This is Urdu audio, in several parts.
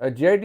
JIT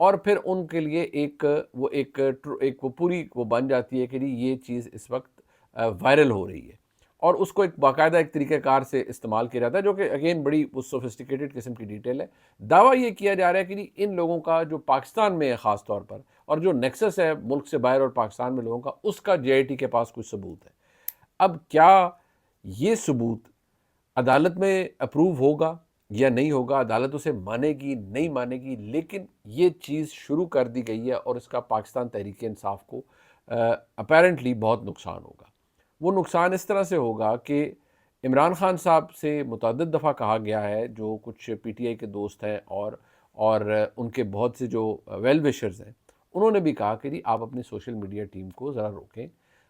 اور پھر ان کے لیے ایک وہ پوری وہ بن جاتی ہے کہ جی یہ چیز اس وقت وائرل ہو رہی ہے، اور اس کو ایک باقاعدہ ایک طریقہ کار سے استعمال کیا جاتا ہے، جو کہ اگین بڑی سوفسٹیکیٹڈ قسم کی ڈیٹیل ہے۔ دعویٰ یہ کیا جا رہا ہے کہ جی ان لوگوں کا جو پاکستان میں ہے خاص طور پر، اور جو نیکسس ہے ملک سے باہر اور پاکستان میں لوگوں کا، اس کا جے آئی ٹی کے پاس کچھ ثبوت ہے۔ اب کیا یہ ثبوت عدالت میں اپروو ہوگا یا نہیں ہوگا، عدالت اسے مانے گی نہیں مانے گی، لیکن یہ چیز شروع کر دی گئی ہے اور اس کا پاکستان تحریک انصاف کو اپیرنٹلی بہت نقصان ہوگا۔ وہ نقصان اس طرح سے ہوگا کہ عمران خان صاحب سے متعدد دفعہ کہا گیا ہے، جو کچھ پی ٹی آئی کے دوست ہیں اور ان کے بہت سے جو ویل وشرز ہیں، انہوں نے بھی کہا کہ جی آپ اپنی سوشل میڈیا ٹیم کو ذرا روکیں۔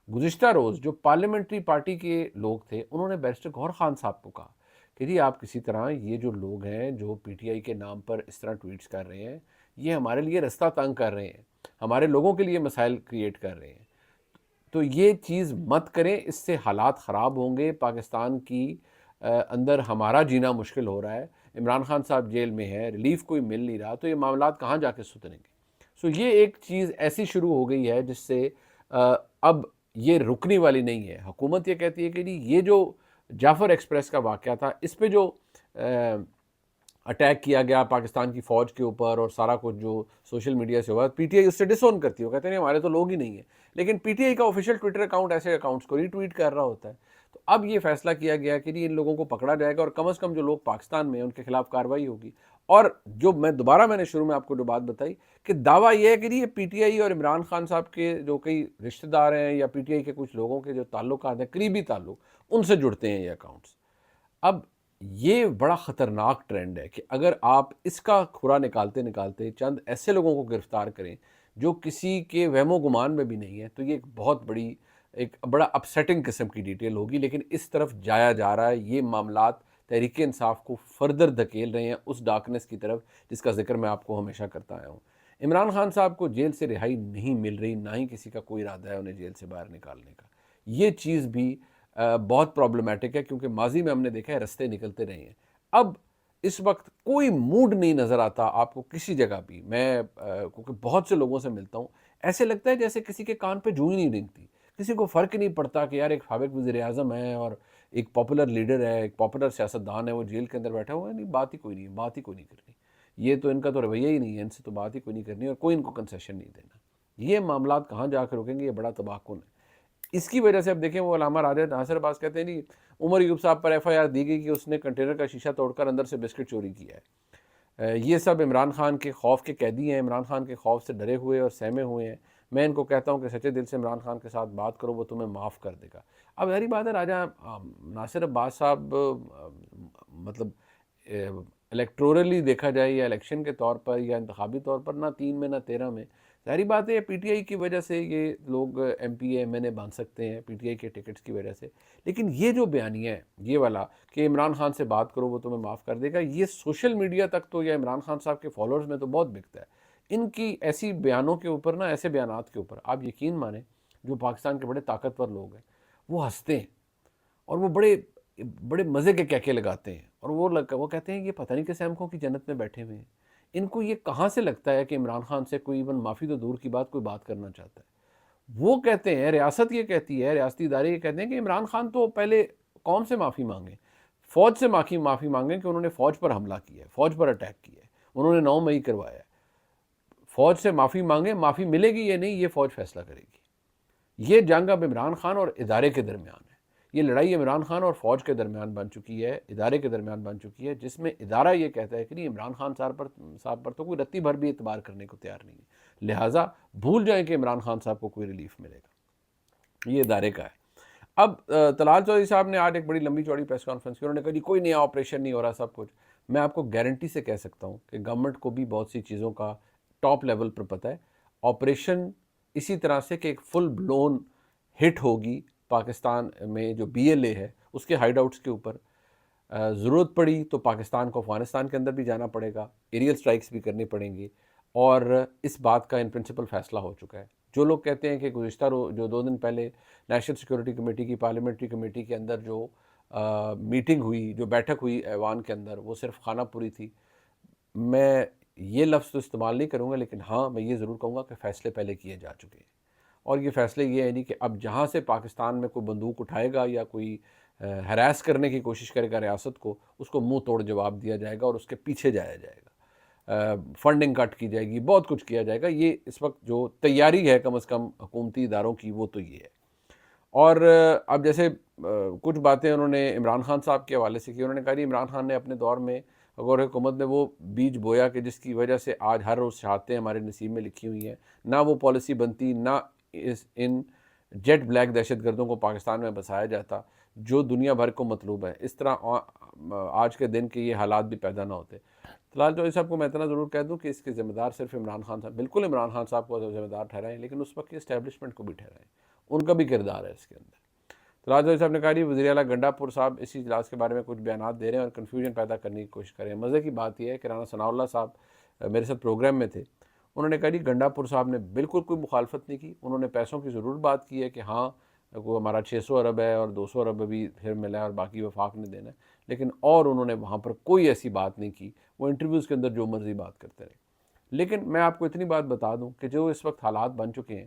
گزشتہ روز جو پارلیمنٹری پارٹی کے لوگ تھے، انہوں نے بیرسٹر گوہر خان صاحب کو کہا کہ جی آپ کسی طرح یہ جو لوگ ہیں جو پی ٹی آئی کے نام پر اس طرح ٹویٹس کر رہے ہیں، یہ ہمارے لیے رستہ تنگ کر رہے ہیں، ہمارے لوگوں کے لیے مسائل کریٹ کر رہے ہیں، تو یہ چیز مت کریں، اس سے حالات خراب ہوں گے، پاکستان کی اندر ہمارا جینا مشکل ہو رہا ہے، عمران خان صاحب جیل میں ہے، ریلیف کوئی مل نہیں رہا، تو یہ معاملات کہاں جا کے سدھریں گے۔ سو یہ ایک چیز ایسی شروع ہو گئی ہے جس سے اب یہ رکنے والی نہیں ہے۔ حکومت یہ کہتی ہے کہ جی یہ جو جعفر ایکسپریس کا واقعہ تھا، اس پہ جو اٹیک کیا گیا پاکستان کی فوج کے اوپر اور سارا کچھ جو سوشل میڈیا سے ہوا، پی ٹی آئی اس سے ڈس اون کرتی ہے، وہ کہتے ہیں ہمارے تو لوگ ہی نہیں ہیں، لیکن پی ٹی آئی کا آفیشیل ٹویٹر اکاؤنٹ ایسے اکاؤنٹس کو ری ٹویٹ کر رہا ہوتا ہے۔ تو اب یہ فیصلہ کیا گیا کہ جی ان لوگوں کو پکڑا جائے گا، اور کم از کم جو لوگ پاکستان میں ہیں ان کے خلاف کارروائی ہوگی۔ اور جو میں نے شروع میں آپ کو جو بات بتائی کہ دعویٰ یہ ہے کہ یہ پی ٹی آئی اور عمران خان صاحب کے جو کئی رشتہ دار ہیں یا پی ٹی آئی کے کچھ لوگوں کے جو تعلقات ہیں، قریبی تعلق، ان سے جڑتے ہیں یہ اکاؤنٹس۔ اب یہ بڑا خطرناک ٹرینڈ ہے کہ اگر آپ اس کا کھرا نکالتے نکالتے چند ایسے لوگوں کو گرفتار کریں جو کسی کے وہم و گمان میں بھی نہیں ہے، تو یہ ایک بہت بڑی ایک بڑا اپسیٹنگ قسم کی ڈیٹیل ہوگی، لیکن اس طرف جایا جا رہا ہے۔ یہ معاملات تحریک انصاف کو فردر دھکیل رہے ہیں اس ڈارکنس کی طرف جس کا ذکر میں آپ کو ہمیشہ کرتا آیا ہوں۔ عمران خان صاحب کو جیل سے رہائی نہیں مل رہی، نہ ہی کسی کا کوئی ارادہ ہے انہیں جیل سے باہر نکالنے کا۔ یہ چیز بھی بہت پرابلمٹک ہے، کیونکہ ماضی میں ہم نے دیکھا ہے رستے نکلتے رہے ہیں۔ اب اس وقت کوئی موڈ نہیں نظر آتا آپ کو کسی جگہ بھی، میں کیونکہ بہت سے لوگوں سے ملتا ہوں، ایسے لگتا ہے جیسے کسی کے کان پہ جوں ہی نہیں رنگتی، کسی کو فرق نہیں پڑتا کہ یار ایک سابق وزیر اعظم ہے اور ایک پاپولر لیڈر ہے، ایک پاپولر سیاستدان ہے، وہ جیل کے اندر بیٹھا ہوا ہے، نہیں بات ہی کوئی نہیں، بات ہی کوئی نہیں کرنی، یہ تو ان کا تو رویہ ہی نہیں ہے، ان سے تو بات ہی کوئی نہیں کرنی، اور کوئی ان کو کنسیشن نہیں دینا۔ یہ معاملات کہاں جا کے رکیں گے، یہ بڑا تباہ کن ہے۔ اس کی وجہ سے اب دیکھیں وہ علامہ راجہ ناصر عباس کہتے ہیں نہیں، عمر ایوب صاحب پر ایف آئی آر دی گئی کہ اس نے کنٹینر کا شیشہ توڑ کر اندر سے بسکٹ چوری کیا ہے۔ یہ سب عمران خان کے خوف کے قیدی ہیں، عمران خان کے خوف سے ڈرے ہوئے اور سہمے ہوئے ہیں۔ میں ان کو کہتا ہوں کہ سچے دل سے عمران خان کے ساتھ بات کرو، وہ تمہیں معاف کر دے گا۔ اب ظاہری بات ہے راجہ ناصر عباس صاحب مطلب الیکٹورلی دیکھا جائے یا الیکشن کے طور پر یا انتخابی طور پر، نہ 3 میں نہ 13 میں، ظاہری بات ہے پی ٹی آئی کی وجہ سے یہ لوگ M P A M N A بن سکتے ہیں پی ٹی آئی کے ٹکٹس کی وجہ سے، لیکن یہ جو بیانیہ ہے یہ والا کہ عمران خان سے بات کرو وہ تمہیں معاف کر دے گا، یہ سوشل میڈیا تک تو یا عمران خان صاحب کے فالوورز میں تو بہت بکتا ہے۔ ان کی ایسی بیانوں کے اوپر نا، ایسے بیانات کے اوپر آپ یقین مانیں جو پاکستان کے بڑے طاقتور لوگ ہیں وہ ہنستے ہیں، اور وہ بڑے بڑے مزے کے کہکے لگاتے ہیں، اور وہ کہتے ہیں یہ پتہ نہیں کس آنکھوں کی جنت میں بیٹھے ہوئے ہیں۔ ان کو یہ کہاں سے لگتا ہے کہ عمران خان سے کوئی ایون معافی تو دور کی بات کوئی بات کرنا چاہتا ہے؟ وہ کہتے ہیں، ریاست یہ کہتی ہے، ریاستی ادارے یہ کہتے ہیں کہ عمران خان تو پہلے قوم سے معافی مانگیں، فوج سے معافی مانگیں کہ انہوں نے فوج پر حملہ کیا ہے، فوج پر اٹیک کیا ہے، انہوں نے 9 مئی کروایا ہے۔ فوج سے معافی مانگیں، معافی ملے گی یا نہیں یہ فوج فیصلہ کرے گی۔ یہ جنگ اب عمران خان اور ادارے کے درمیان ہے، یہ لڑائی عمران خان اور فوج کے درمیان بن چکی ہے، ادارے کے درمیان بن چکی ہے، جس میں ادارہ یہ کہتا ہے کہ نہیں عمران خان صاحب پر تو کوئی رتی بھر بھی اعتبار کرنے کو تیار نہیں ہے، لہٰذا بھول جائیں کہ عمران خان صاحب کو کوئی ریلیف ملے گا۔ یہ ادارے کا ہے۔ اب طلال چودھری صاحب نے آج ایک بڑی لمبی چوڑی پریس کانفرنس کی، انہوں نے کہا جی کوئی نیا آپریشن نہیں ہو رہا، سب کچھ۔ میں آپ کو گارنٹی سے کہہ سکتا ہوں کہ گورنمنٹ کو بھی بہت سی چیزوں کا ٹاپ لیول پر پتہ ہے۔ آپریشن اسی طرح سے کہ ایک فل بلون ہٹ ہوگی پاکستان میں جو بی ایل اے ہے اس کے ہائیڈ آؤٹس کے اوپر، ضرورت پڑی تو پاکستان کو افغانستان کے اندر بھی جانا پڑے گا، ایریل سٹرائکس بھی کرنی پڑیں گی، اور اس بات کا ان پرنسپل فیصلہ ہو چکا ہے۔ جو لوگ کہتے ہیں کہ گزشتہ جو 2 دن پہلے نیشنل سیکورٹی کمیٹی کی پارلیمنٹری کمیٹی کے اندر جو میٹنگ ہوئی، جو بیٹھک ہوئی ایوان کے اندر، وہ صرف خانہ پوری تھی، میں یہ لفظ تو استعمال نہیں کروں گا، لیکن ہاں میں یہ ضرور کہوں گا کہ فیصلے پہلے کیے جا چکے ہیں، اور یہ فیصلے یہ ہے نہیں کہ اب جہاں سے پاکستان میں کوئی بندوق اٹھائے گا یا کوئی ہراس کرنے کی کوشش کرے گا ریاست کو، اس کو منہ توڑ جواب دیا جائے گا اور اس کے پیچھے جایا جائے گا، فنڈنگ کٹ کی جائے گی، بہت کچھ کیا جائے گا۔ یہ اس وقت جو تیاری ہے کم از کم حکومتی اداروں کی، وہ تو یہ ہے۔ اور اب جیسے کچھ باتیں انہوں نے عمران خان صاحب کے حوالے سے کی، انہوں نے کہا جی عمران خان نے اپنے دور میں غور حکومت میں وہ بیج بویا کہ جس کی وجہ سے آج ہر روز شہادتیں ہمارے نصیب میں لکھی ہوئی ہیں، نہ وہ پالیسی بنتی، نہ ان جیٹ بلیک دہشت گردوں کو پاکستان میں بسایا جاتا جو دنیا بھر کو مطلوب ہے، اس طرح آج کے دن کے یہ حالات بھی پیدا نہ ہوتے۔ فلحال جو صاحب کو میں اتنا ضرور کہہ دوں کہ اس کے ذمہ دار صرف عمران خان صاحب، بالکل عمران خان صاحب کو ذمہ دار ٹھہرائیں، لیکن اس وقت کی اسٹیبلشمنٹ کو بھی ٹھہرائیں، ان کا بھی کردار ہے اس کے اندر۔ طلال صاحب نے کہا جی وزیر اعلیٰ گنڈا پور صاحب اسی اجلاس کے بارے میں کچھ بیانات دے رہے ہیں اور کنفیوژن پیدا کرنے کی کوشش کر رہے ہیں۔ مزے کی بات یہ ہے کہ رانا ثناء اللہ صاحب میرے ساتھ پروگرام میں تھے، انہوں نے کہا جی گنڈا پور صاحب نے بالکل کوئی مخالفت نہیں کی، انہوں نے پیسوں کی ضرور بات کی ہے کہ ہاں وہ ہمارا 600 ارب ہے اور 200 ارب ابھی پھر ملا ہے اور باقی وفاق نے دینا ہے، لیکن اور انہوں نے وہاں پر کوئی ایسی بات نہیں کی، وہ انٹرویوز کے اندر جو مرضی بات کرتے رہے۔ لیکن میں آپ کو اتنی بات بتا دوں کہ جو اس وقت حالات بن چکے ہیں،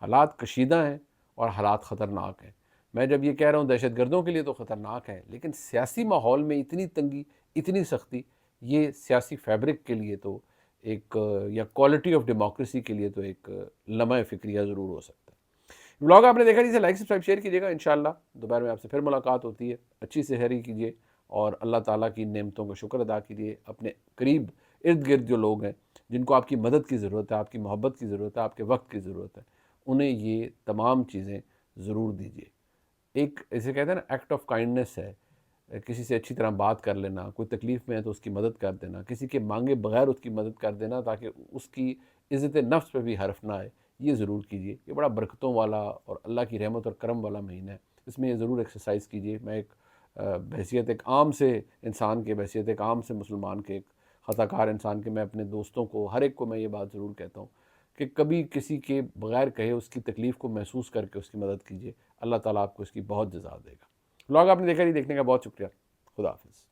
حالات کشیدہ ہیں اور حالات خطرناک ہیں۔ میں جب یہ کہہ رہا ہوں دہشت گردوں کے لیے تو خطرناک ہے، لیکن سیاسی ماحول میں اتنی تنگی، اتنی سختی، یہ سیاسی فیبرک کے لیے تو ایک یا کوالٹی آف ڈیموکریسی کے لیے تو ایک لمحہ فکریہ ضرور ہو سکتا ہے۔ بلاگ آپ نے دیکھا جسے لائک سبسکرائب شیئر کیجیے گا، انشاءاللہ دوپہر میں آپ سے پھر ملاقات ہوتی ہے۔ اچھی سحری کیجیے اور اللہ تعالیٰ کی نعمتوں کا شکر ادا کیجیے۔ اپنے قریب ارد گرد جو لوگ ہیں جن کو آپ کی مدد کی ضرورت ہے، آپ کی محبت کی ضرورت ہے، آپ کے وقت کی ضرورت ہے، انہیں یہ تمام چیزیں ضرور دیجیے۔ ایک اسے کہتے ہیں نا ایکٹ آف کائنڈنس ہے، کسی سے اچھی طرح بات کر لینا، کوئی تکلیف میں ہے تو اس کی مدد کر دینا، کسی کے مانگے بغیر اس کی مدد کر دینا تاکہ اس کی عزت نفس پہ بھی حرف نہ آئے، یہ ضرور کیجیے۔ یہ بڑا برکتوں والا اور اللہ کی رحمت اور کرم والا مہینہ ہے، اس میں یہ ضرور ایکسرسائز کیجیے۔ میں ایک بحیثیت ایک عام سے انسان کے، بحیثیت ایک عام سے مسلمان کے، ایک خطا کار انسان کے، میں اپنے دوستوں کو ہر ایک کو میں یہ بات ضرور کہتا ہوں کہ کبھی کسی کے بغیر کہے اس کی تکلیف کو محسوس کر کے اس کی مدد کیجیے، اللہ تعالیٰ آپ کو اس کی بہت جزا دے گا۔ بلاگ آپ نے دیکھا نہیں، دیکھنے کا بہت شکریہ، خدا حافظ۔